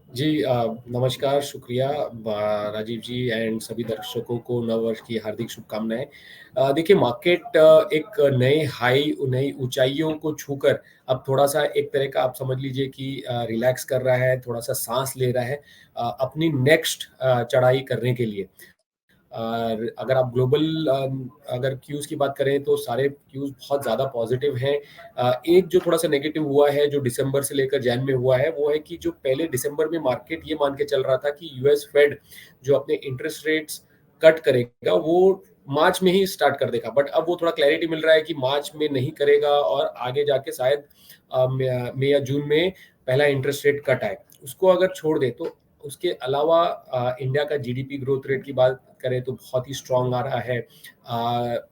जी नमस्कार, शुक्रिया राजीव जी एंड सभी दर्शकों को नववर्ष की हार्दिक शुभकामनाएँ। देखिए मार्केट एक नए हाई नई ऊँचाइयों को छूकर अब थोड़ा-सा एक तरह का आप समझ लीजिए कि रिलैक्स कर रहा है, थोड़ा-सा साँस ले रहा है अपनी नेक्स्ट चढ़ाई करने के लिए। और अगर आप ग्लोबल अगर क्यूज़ की बात करें तो सारे क्यूज़ बहुत ज़्यादा पॉजिटिव हैं। एक जो थोड़ा-सा नेगेटिव हुआ है, जो दिसंबर से लेकर जैन में हुआ है, वो है कि जो पहले दिसंबर में मार्केट ये मान के चल रहा था कि यूएस फेड जो अपने इंटरेस्ट रेट्स कट करेगा, वो मार्च में ही स्टार्ट कर देगा। बट अब वो थोड़ा क्लैरिटी मिल रहा है कि मार्च में नहीं करेगा और आगे जाके शायद मई या जून में पहला इंटरेस्ट रेट कट आए। उसको अगर छोड़ दें तो उसके अलावा इंडिया का जीडीपी ग्रोथ रेट की बात करें तो बहुत ही स्ट्रॉन्ग आ रहा है।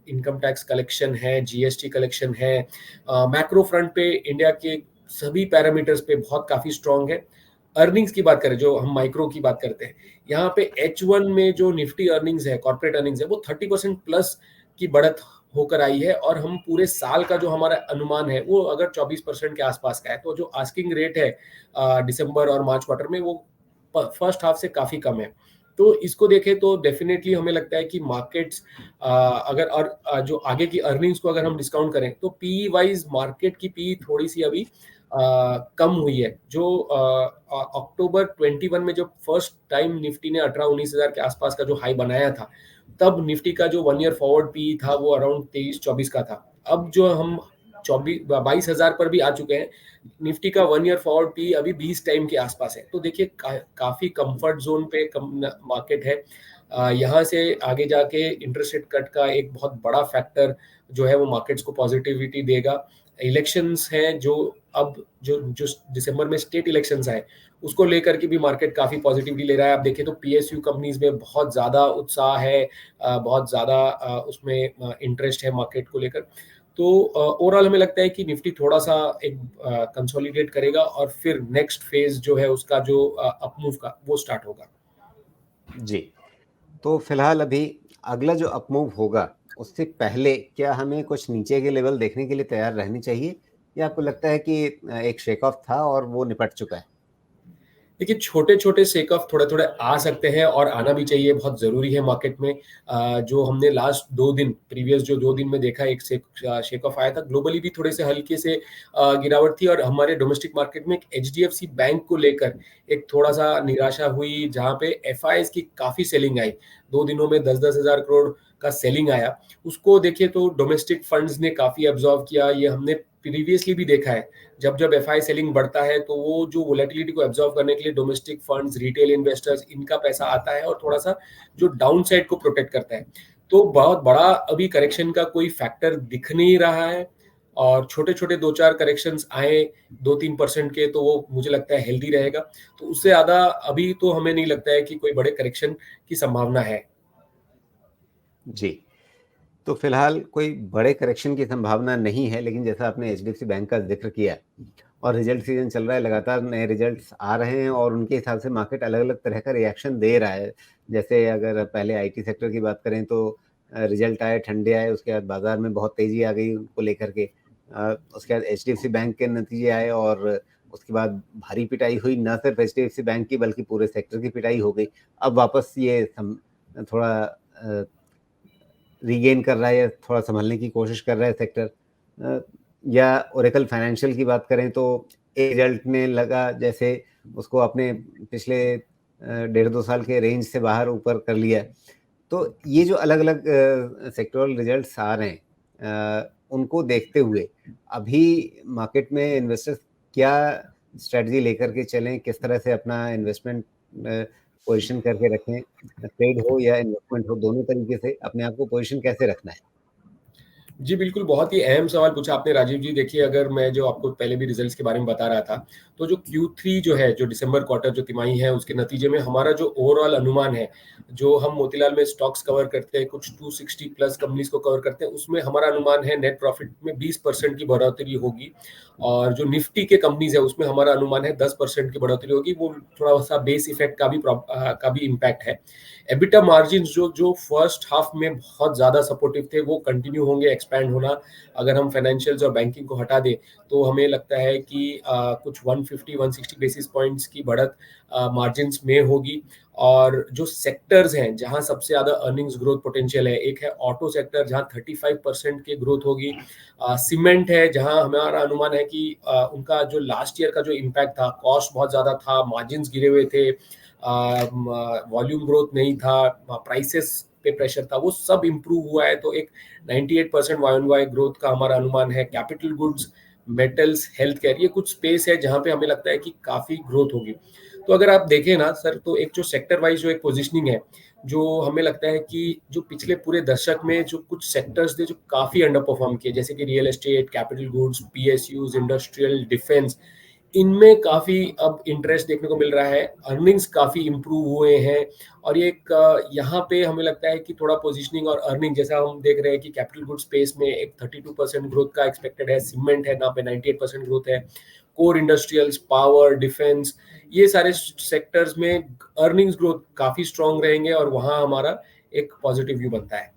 इनकम टैक्स कलेक्शन है, जीएसटी कलेक्शन है। मैक्रो फ्रंट पे इंडिया के सभी पैरामीटर्स पे बहुत काफ़ी स्ट्रॉन्ग है। अर्निंग्स की बात करें, जो हम माइक्रो की बात करते हैं, यहाँ पे H1 में जो निफ्टी अर्निंग्स है, कॉर्पोरेट अर्निंग्स है, वो 30% प्लस की बढ़त होकर आई है और हम पूरे साल का जो हमारा अनुमान है, वो अगर 24% के आसपास का है, तो जो आस्किंग रेट है दिसंबर और मार्च क्वार्टर में, वो फर्स्ट हाफ से काफ़ी कम है। तो इसको देखें तो डेफिनेटली हमें लगता है कि मार्केट्स अगर और जो आगे की अर्निंग्स को अगर हम डिस्काउंट करें तो पीई वाइज मार्केट की पीई थोड़ी सी अभी कम हुई है। जो अक्टूबर 21 में जब फर्स्ट टाइम निफ्टी ने 18-19 हज़ार के आसपास का जो हाई बनाया था, तब निफ्टी का जो 1 ईयर फॉरवर्ड पीई था वो अराउंड 23-24 का था। अब जो हम 22,000 पर भी आ चुके हैं। निफ्टी का 1 ईयर फॉरवर्ड पी अभी 20 टाइम के आसपास है। तो देखिए काफ़ी कंफर्ट ज़ोन पे मार्केट है। यहाँ से आगे जाके इंटरेस्ट रेट कट का एक बहुत बड़ा फैक्टर जो है वो मार्केट्स को पॉजिटिविटी देगा। इलेक्शंस हैं जो अब जो दिसंबर में स्टेट इलेक्शंस आए, उसको लेकर के भी मार्केट काफ़ी पॉजिटिवली ले रहा है। आप देखें तो पीएसयू कंपनीज़ में बहुत ज़्यादा उत्साह है, बहुत ज़्यादा उसमें इंटरेस्ट है मार्केट को लेकर। तो ओवरऑल हमें लगता है कि निफ्टी थोड़ा-सा एक कंसोलिडेट करेगा और फिर नेक्स्ट फेज़ जो है उसका जो अप मूव का वो स्टार्ट होगा। जी, तो फिलहाल अभी अगला जो अप मूव होगा, उससे पहले क्या हमें कुछ नीचे के लेवल देखने के लिए तैयार रहनी चाहिए? या आपको लगता है कि एक शेक ऑफ था और वो निपट चुका है? देखिए, छोटे-छोटे शेक ऑफ थोड़े-थोड़े आ सकते हैं और आना भी चाहिए, बहुत ज़रूरी है मार्केट में। जो हमने लास्ट 2 दिन प्रीवियस जो 2 दिन में देखा, एक शेक ऑफ आया था। ग्लोबली भी थोड़े से हल्के से गिरावट थी और हमारे डोमेस्टिक मार्केट में एक एचडीएफसी बैंक को लेकर एक थोड़ा-सा निराशा हुई, जहाँ पे एफआईआईज़ की काफ़ी सेलिंग आई। 2 दिनों में 10-10 हज़ार करोड़ का सेलिंग आया। उसको देखिए तो डोमेस्टिक फंड्स ने काफ़ी अब्ज़ॉर्ब किया। ये हमने प्रीवियसली भी देखा है। जब एफआई सेलिंग बढ़ता है तो वो जो वोलेटिलिटी को एब्जॉर्व करने के लिए डोमेस्टिक फंड्स, रिटेल इन्वेस्टर्स, इनका पैसा आता है और थोड़ा-सा जो डाउन साइड को प्रोटेक्ट करता है। तो बहुत बड़ा अभी करेक्शन का कोई फैक्टर दिख नहीं रहा है और छोटे-छोटे 2-4 करेक्शंस आए 2-3% के, तो वो मुझे लगता है हेल्दी रहेगा। तो उससे ज़्यादा अभी तो हमें नहीं लगता है कि कोई बड़े करेक्शन की संभावना है। जी, तो फिलहाल कोई बड़े करेक्शन की संभावना नहीं है, लेकिन जैसा आपने एचडीएफसी बैंक का ज़िक्र किया और रिजल्ट सीज़न चल रहा है, लगातार नए रिजल्ट्स आ रहे हैं और उनके हिसाब से मार्केट अलग-अलग तरह का रिएक्शन दे रहा है। जैसे अगर पहले आईटी सेक्टर की बात करें तो रिजल्ट आए, ठंडे आए, उसके बाद बाज़ार में बहुत तेज़ी आ गई उनको लेकर के। उसके बाद एचडीएफसी बैंक के नतीजे आए और उसके बाद भारी पिटाई हुई, ना सिर्फ एचडीएफसी बैंक की बल्कि पूरे सेक्टर की पिटाई हो गई। अब वापस ये थोड़ा रीगेन कर रहा है या थोड़ा सँभलने की कोशिश कर रहा है सेक्टर। या ओरेकल फाइनेंशियल की बात करें तो रिजल्ट ने लगा जैसे उसको अपने पिछले 1.5-2 साल के रेंज से बाहर ऊपर कर लिया। तो ये जो अलग-अलग सेक्टोरल रिजल्ट्स आ रहे हैं उनको देखते हुए अभी मार्केट में इन्वेस्टर्स क्या स्ट्रैटेजी लेकर के चलें, किस तरह से अपना इन्वेस्टमेंट पोज़ीशन करके रखें? ट्रेड हो या इन्वेस्टमेंट हो, दोनों तरीके से अपने आप को पोज़ीशन कैसे रखना है? जी, बिल्कुल, बहुत ही अहम सवाल पूछा आपने राजीव जी। देखिए, अगर मैं जो आपको पहले भी रिज़ल्ट्स के बारे में बता रहा था, तो जो Q3 जो है, जो दिसंबर क्वार्टर जो तिमाही है, उसके नतीजे में हमारा जो ओवरऑल अनुमान है, जो हम मोतीलाल में स्टॉक्स कवर करते हैं, कुछ 260 प्लस कंपनीज़ को कवर करते हैं, उसमें हमारा अनुमान है नेट प्रॉफिट में 20% की बढ़ोतरी होगी और जो निफ्टी के कंपनीज़ है, उसमें हमारा अनुमान है 10% की बढ़ोतरी होगी। वो थोड़ा-सा बेस इफ़ेक्ट का भी इम्पैक्ट है। एबिटा मार्जिन्स जो जो फर्स्ट हाफ में बहुत ज़्यादा सपोर्टिव थे, वो कंटिन्यू होंगे एक्सपैंड होना, अगर हम फाइनेंशियल्स और बैंकिंग को हटा दें, तो हमें लगता है कि कुछ 150-160 बेसिस पॉइंट्स की बढ़त मार्जिन्स में होगी। और जो सेक्टर्स हैं जहां सबसे ज्यादा अर्निंग्स ग्रोथ पोटेंशियल है, एक है ऑटो सेक्टर जहां 35% की ग्रोथ होगी। सीमेंट है जहां हमारा अनुमान है कि उनका जो लास्ट ईयर का जो इम्पैक्ट था, कॉस्ट बहुत ज्यादा था, मार्जिन्स गिरे हुए थे, वॉल्यूम ग्रोथ नहीं था, प्राइसेस पे प्रेशर था, वो सब इम्प्रूव हुआ है। तो एक 98% वाई ऑन वाई ग्रोथ का हमारा अनुमान है। Capital goods, metals, health care, ये कुछ स्पेस है जहां पे हमें लगता है कि काफी ग्रोथ होगी। तो अगर आप देखें ना सर, तो एक जो सेक्टर वाइज जो एक पोजीशनिंग है, जो हमें लगता है कि जो पिछले पूरे दशक में जो कुछ सेक्टर्स थे जो काफी अंडर परफॉर्म किए, जैसे कि real estate, capital goods, PSUs, industrial, defence, इनमें काफी अब इंटरेस्ट देखने को मिल रहा है, अर्निंग्स काफी इंप्रूव हुए हैं। और ये एक यहाँ पे हमें लगता है कि थोड़ा पोजीशनिंग और अर्निंग, जैसा हम देख रहे हैं कि कैपिटल गुड स्पेस में एक 32% ग्रोथ का एक्सपेक्टेड है, सीमेंट है ना पे 98% ग्रोथ है, कोर इंडस्ट्रियल्स, पावर, डिफेंस, ये सारे सेक्टर्स में अर्निंग्स ग्रोथ काफी स्ट्रांग रहेंगे और वहां हमारा एक पॉजिटिव व्यू बनता है।